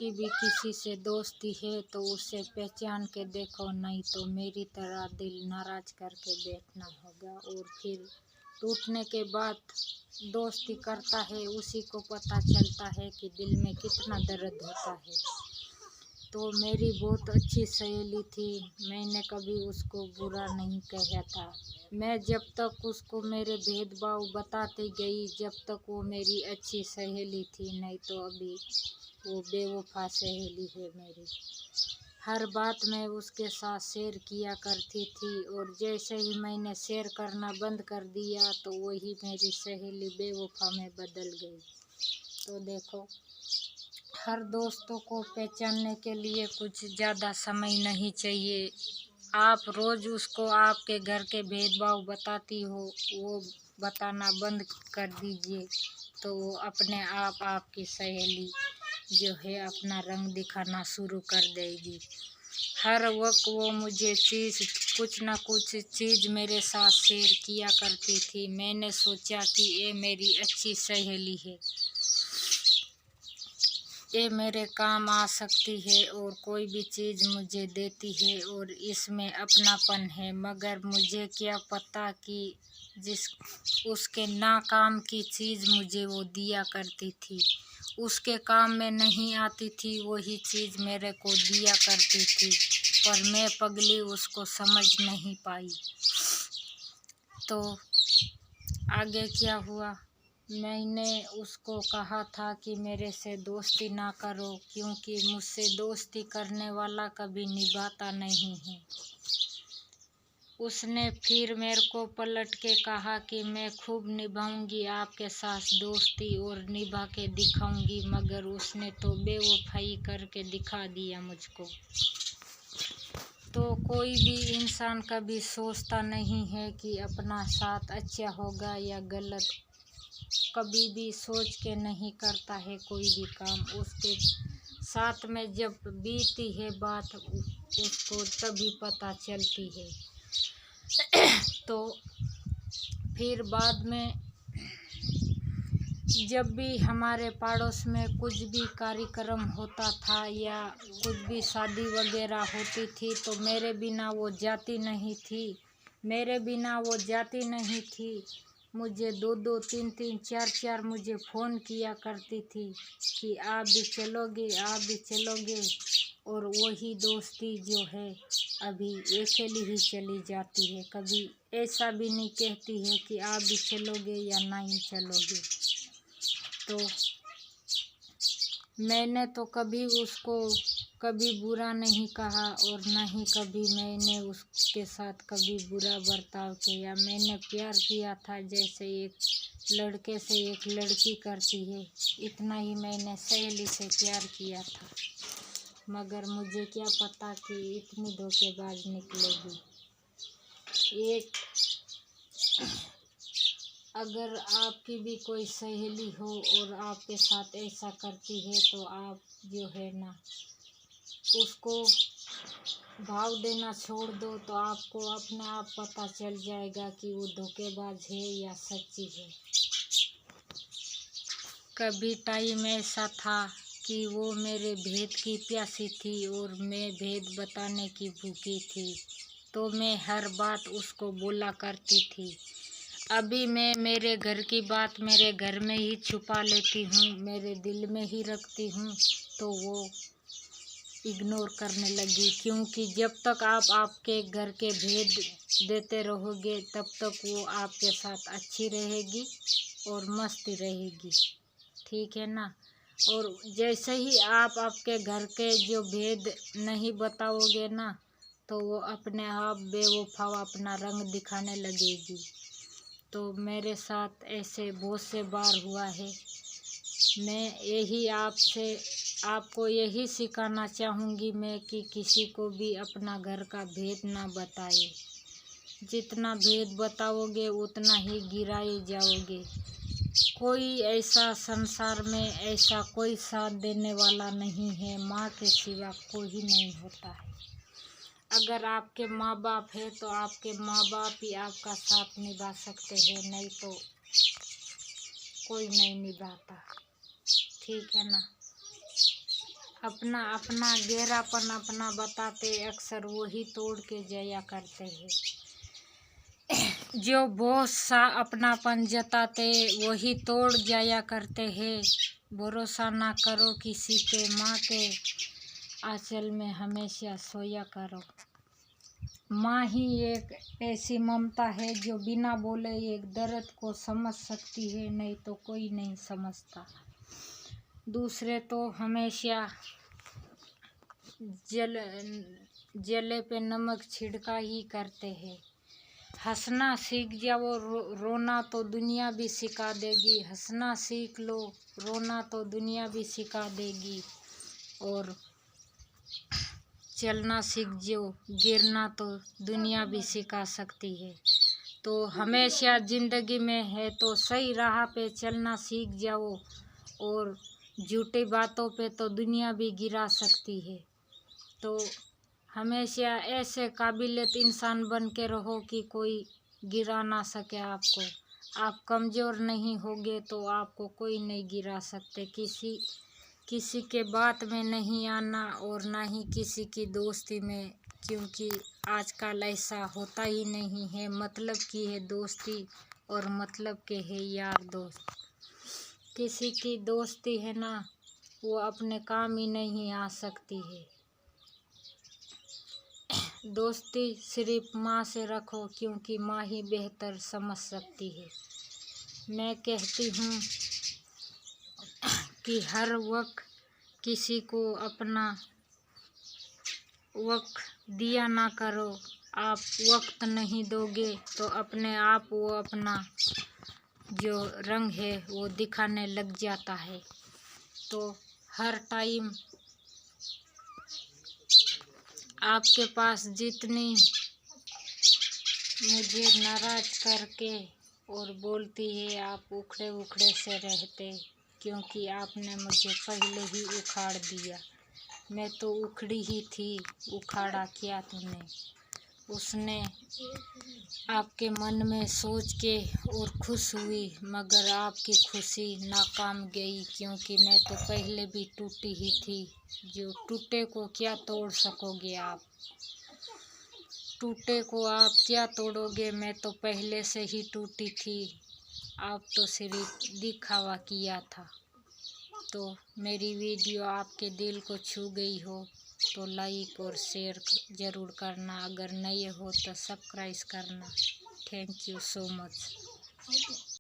आपकी भी किसी से दोस्ती है तो उसे पहचान के देखो, नहीं तो मेरी तरह दिल नाराज करके बैठना होगा। और फिर टूटने के बाद दोस्ती करता है उसी को पता चलता है कि दिल में कितना दर्द होता है। तो मेरी बहुत अच्छी सहेली थी, मैंने कभी उसको बुरा नहीं कहा था। मैं जब तक उसको मेरे भेदभाव बताती गई, जब तक वो मेरी अच्छी सहेली थी, नहीं तो अभी वो बेवफा सहेली है मेरी। हर बात मैं उसके साथ शेयर किया करती थी और जैसे ही मैंने शेयर करना बंद कर दिया तो वही मेरी सहेली बेवफा में बदल गई। तो देखो, हर दोस्तों को पहचानने के लिए कुछ ज़्यादा समय नहीं चाहिए। आप रोज़ उसको आपके घर के भेदभाव बताती हो, वो बताना बंद कर दीजिए तो वो अपने आप आपकी सहेली जो है अपना रंग दिखाना शुरू कर देगी। हर वक्त वो मुझे कुछ ना कुछ चीज़ मेरे साथ शेयर किया करती थी। मैंने सोचा कि ये मेरी अच्छी सहेली है, ये मेरे काम आ सकती है और कोई भी चीज़ मुझे देती है और इसमें अपनापन है। मगर मुझे क्या पता कि जिस उसके ना काम की चीज़ मुझे वो दिया करती थी, उसके काम में नहीं आती थी वही चीज़ मेरे को दिया करती थी, पर मैं पगली उसको समझ नहीं पाई। तो आगे क्या हुआ, मैंने उसको कहा था कि मेरे से दोस्ती ना करो, क्योंकि मुझसे दोस्ती करने वाला कभी निभाता नहीं है। उसने फिर मेरे को पलट के कहा कि मैं खूब निभाऊंगी आपके साथ दोस्ती और निभा के दिखाऊंगी, मगर उसने तो बेवफाई करके दिखा दिया मुझको। तो कोई भी इंसान कभी सोचता नहीं है कि अपना साथ अच्छा होगा या गलत, कभी भी सोच के नहीं करता है कोई भी काम। उसके साथ में जब बीती है बात उसको तभी पता चलती है। तो फिर बाद में जब भी हमारे पड़ोस में कुछ भी कार्यक्रम होता था या कुछ भी शादी वगैरह होती थी तो मेरे बिना वो जाती नहीं थी। मुझे 2-2, 3-3, 4-4 मुझे फ़ोन किया करती थी कि आप भी चलोगे। और वही दोस्ती जो है अभी अकेली ही चली जाती है, कभी ऐसा भी नहीं कहती है कि आप भी चलोगे या नहीं चलोगे। तो मैंने तो कभी उसको कभी बुरा नहीं कहा और न ही कभी मैंने उसके साथ कभी बुरा बर्ताव किया। मैंने प्यार किया था जैसे एक लड़के से एक लड़की करती है, इतना ही मैंने सहेली से प्यार किया था। मगर मुझे क्या पता कि इतनी धोखेबाज निकलेगी। एक अगर आपकी भी कोई सहेली हो और आपके साथ ऐसा करती है तो आप जो है ना उसको भाव देना छोड़ दो, तो आपको अपने आप पता चल जाएगा कि वो धोखेबाज है या सच्ची है। कभी टाइम ऐसा था कि वो मेरे भेद की प्यासी थी और मैं भेद बताने की भूखी थी, तो मैं हर बात उसको बोला करती थी। अभी मैं मेरे घर की बात मेरे घर में ही छुपा लेती हूँ, मेरे दिल में ही रखती हूँ, तो वो इग्नोर करने लगी। क्योंकि जब तक आप आपके घर के भेद देते रहोगे तब तक वो आपके साथ अच्छी रहेगी और मस्ती रहेगी, ठीक है ना। और जैसे ही आप आपके घर के जो भेद नहीं बताओगे ना तो वो अपने आप बेवफा अपना रंग दिखाने लगेगी। तो मेरे साथ ऐसे बहुत से बार हुआ है। मैं यही आपको यही सिखाना चाहूँगी मैं कि किसी को भी अपना घर का भेद ना बताए। जितना भेद बताओगे उतना ही गिराए जाओगे। कोई ऐसा संसार में ऐसा कोई साथ देने वाला नहीं है, माँ के सिवा कोई नहीं होता है। अगर आपके माँ बाप है तो आपके माँ बाप ही आपका साथ निभा सकते हैं, नहीं तो कोई नहीं निभाता, ठीक है ना। अपना अपना गहरापन अपना बताते, अक्सर वही तोड़ के जाया करते हैं। जो बहुत सा अपनापन जताते वही तोड़ जाया करते हैं। भरोसा ना करो किसी पे, माँ के आंचल में हमेशा सोया करो। माँ ही एक ऐसी ममता है जो बिना बोले एक दर्द को समझ सकती है, नहीं तो कोई नहीं समझता। दूसरे तो हमेशा जले पे नमक छिड़का ही करते हैं। हंसना सीख जाओ, रोना तो दुनिया भी सिखा देगी। हंसना सीख लो, रोना तो दुनिया भी सिखा देगी। और चलना सीख जाओ, गिरना तो दुनिया भी सिखा सकती है। तो हमेशा ज़िंदगी में है तो सही राह पे चलना सीख जाओ, और झूठी बातों पे तो दुनिया भी गिरा सकती है। तो हमेशा ऐसे काबिलियत इंसान बन के रहो कि कोई गिरा ना सके आपको। आप कमज़ोर नहीं होगे तो आपको कोई नहीं गिरा सकते। किसी के बात में नहीं आना, और ना ही किसी की दोस्ती में, क्योंकि आजकल ऐसा होता ही नहीं है। मतलब की है दोस्ती और मतलब के है यार दोस्त। किसी की दोस्ती है ना, वो अपने काम ही नहीं आ सकती है। दोस्ती सिर्फ माँ से रखो, क्योंकि माँ ही बेहतर समझ सकती है। मैं कहती हूँ कि हर वक्त किसी को अपना वक्त दिया ना करो। आप वक्त नहीं दोगे तो अपने आप वो अपना जो रंग है वो दिखाने लग जाता है। तो हर टाइम आपके पास जितनी मुझे नाराज करके और बोलती है, आप उखड़े उखड़े से रहते, क्योंकि आपने मुझे पहले ही उखाड़ दिया। मैं तो उखड़ी ही थी, उखाड़ा क्या तूने। उसने आपके मन में सोच के और खुश हुई, मगर आपकी खुशी नाकाम गई, क्योंकि मैं तो पहले भी टूटी ही थी। जो टूटे को क्या तोड़ सकोगे आप। टूटे को आप क्या तोड़ोगे, मैं तो पहले से ही टूटी थी। आप तो सिर्फ दिखावा किया था। तो मेरी वीडियो आपके दिल को छू गई हो तो लाइक और शेयर ज़रूर करना। अगर नए हो तो सब्सक्राइब करना। Thank you so much.